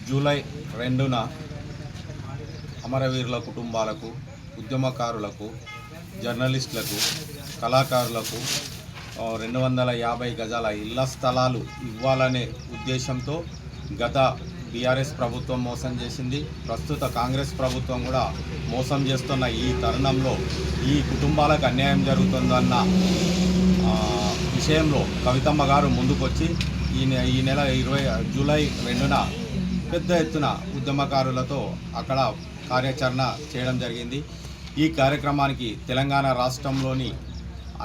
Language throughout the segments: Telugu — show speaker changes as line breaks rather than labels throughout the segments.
జూలై 2న అమరవీరుల కుటుంబాలకు, ఉద్యమకారులకు, జర్నలిస్టులకు, కళాకారులకు 250 గజాల ఇళ్ల స్థలాలు ఇవ్వాలనే ఉద్దేశంతో గత బీఆర్ఎస్ ప్రభుత్వం మోసం చేసింది. ప్రస్తుత కాంగ్రెస్ ప్రభుత్వం కూడా మోసం చేస్తున్న ఈ తరుణంలో ఈ కుటుంబాలకు అన్యాయం జరుగుతుందన్న విషయంలో కవితమ్మ గారు ముందుకొచ్చి ఈ నెల జూలై 2న పెద్ద ఎత్తున ఉద్యమకారులతో అక్కడ కార్యాచరణ చేయడం జరిగింది. ఈ కార్యక్రమానికి తెలంగాణ రాష్ట్రంలోని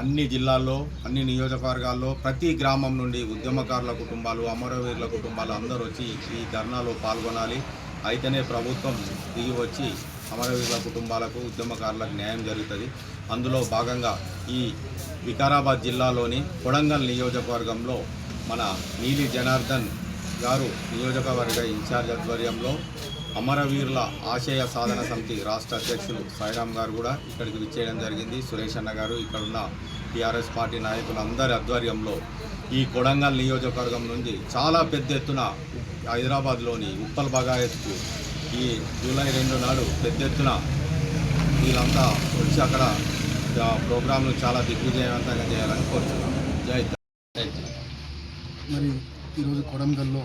అన్ని జిల్లాల్లో, అన్ని నియోజకవర్గాల్లో, ప్రతి గ్రామం నుండి ఉద్యమకారుల కుటుంబాలు, అమరవీరుల కుటుంబాలు అందరూ వచ్చి ఈ ధర్నాలో పాల్గొనాలి. అయితేనే ప్రభుత్వం దిగి వచ్చి అమరవీరుల కుటుంబాలకు, ఉద్యమకారులకు న్యాయం జరుగుతుంది. అందులో భాగంగా ఈ వికారాబాద్ జిల్లాలోని కొడంగల్ నియోజకవర్గంలో మన నీలి జనార్దన్ గారు నియోజకవర్గ ఇన్ఛార్జ్ ఆధ్వర్యంలో అమరవీరుల ఆశయ సాధన సమితి రాష్ట్ర అధ్యక్షులు సాయిరామ్ గారు కూడా ఇక్కడికి విచ్చేయడం జరిగింది. సురేష్ అన్న గారు, ఇక్కడున్న టీఆర్ఎస్ పార్టీ నాయకులందరి ఆధ్వర్యంలో ఈ కొడంగల్ నియోజకవర్గం నుండి చాలా పెద్ద ఎత్తున హైదరాబాద్లోని ఉప్పల్ బగాయత్కు ఈ జూలై 2 నాడు పెద్ద ఎత్తున వీళ్ళంతా వచ్చి అక్కడ ప్రోగ్రాంలు చాలా దిగ్విజయవంతంగా చేయాలని కోరుతున్నాం. జై.
మరి ఈరోజు కొడంగల్లో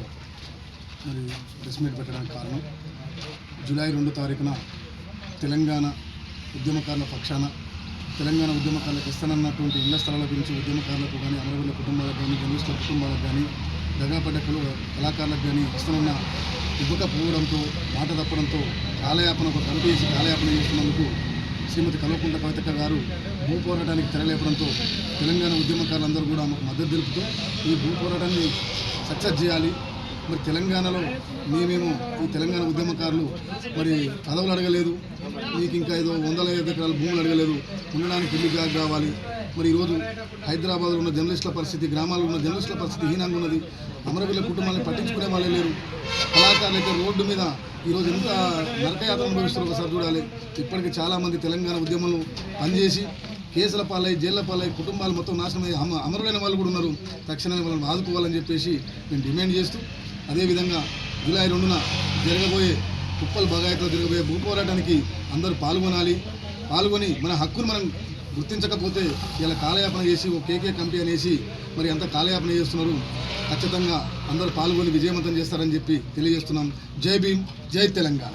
మరి ప్రెస్ మీట్ పెట్టడానికి కారణం, జూలై 2 తారీఖున తెలంగాణ ఉద్యమకారుల పక్షాన తెలంగాణ ఉద్యమకారులకు ఇస్తానన్నటువంటి ఇళ్ల స్థలాల గురించి ఉద్యమకారులకు కానీ, అమరవీరుల కుటుంబాలకు కానీ, జర్నలిస్టుల కుటుంబాలకు కానీ, దగాపడ్డ కళాకారులకు కానీ ఇస్తానన్న ఇవ్వకపోవడంతో, మాట తప్పడంతో కాలయాపన ఒక కమిటీ వేసి కాలయాపన చేస్తున్నందుకు శ్రీమతి కల్వకుంట్ల కవితక్క గారు భూ పోరాటానికి తెరలేపడంతో తెలంగాణ ఉద్యమకారులందరూ కూడా మాకు మద్దతు తెలుపుతూ ఈ భూ పోరాటాన్ని సక్సెస్ చేయాలి. మరి తెలంగాణలో మేమేమో ఈ తెలంగాణ ఉద్యమకారులు మరి పదవులు అడగలేదు, మీకు ఇంకా ఏదో 105 ఎకరాల భూములు అడగలేదు, ఉండడానికి ఇల్లు జాగా కావాలి. మరి ఈరోజు హైదరాబాద్లో ఉన్న జర్నలిస్టుల పరిస్థితి, గ్రామాల్లో ఉన్న జర్నలిస్టుల పరిస్థితి హీనంగా ఉన్నది. అమరవీరుల కుటుంబాలను పట్టించుకునే వాళ్ళే లేరు. కళాకారులు అయితే రోడ్డు మీద ఈరోజు ఎంత నరకయాత్ర అనుభవిస్తారో ఒకసారి చూడాలి. ఇప్పటికీ చాలామంది తెలంగాణ ఉద్యమంలో పనిచేసి కేసుల పాలై, జైళ్ల పాలై, కుటుంబాలు మొత్తం నాశనమై అమరులైన వాళ్ళు కూడా ఉన్నారు. తక్షణమే వాళ్ళని ఆదుకోవాలని చెప్పేసి మేము డిమాండ్ చేస్తూ, అదేవిధంగా జూలై 2న జరగబోయే ఉప్పల్ బగాయత్లో జరగబోయే భూ పోరాటానికి అందరూ పాల్గొని మన హక్కును మనం గుర్తించకపోతే ఇలా కాలయాపన చేసి ఒక కేకే కమిటీ అనేసి మరి అంతా కాలయాపన చేస్తున్నారు. ఖచ్చితంగా అందరూ పాల్గొని విజయవంతం చేస్తారని చెప్పి తెలియజేస్తున్నాం. జై భీమ్, జై తెలంగాణ.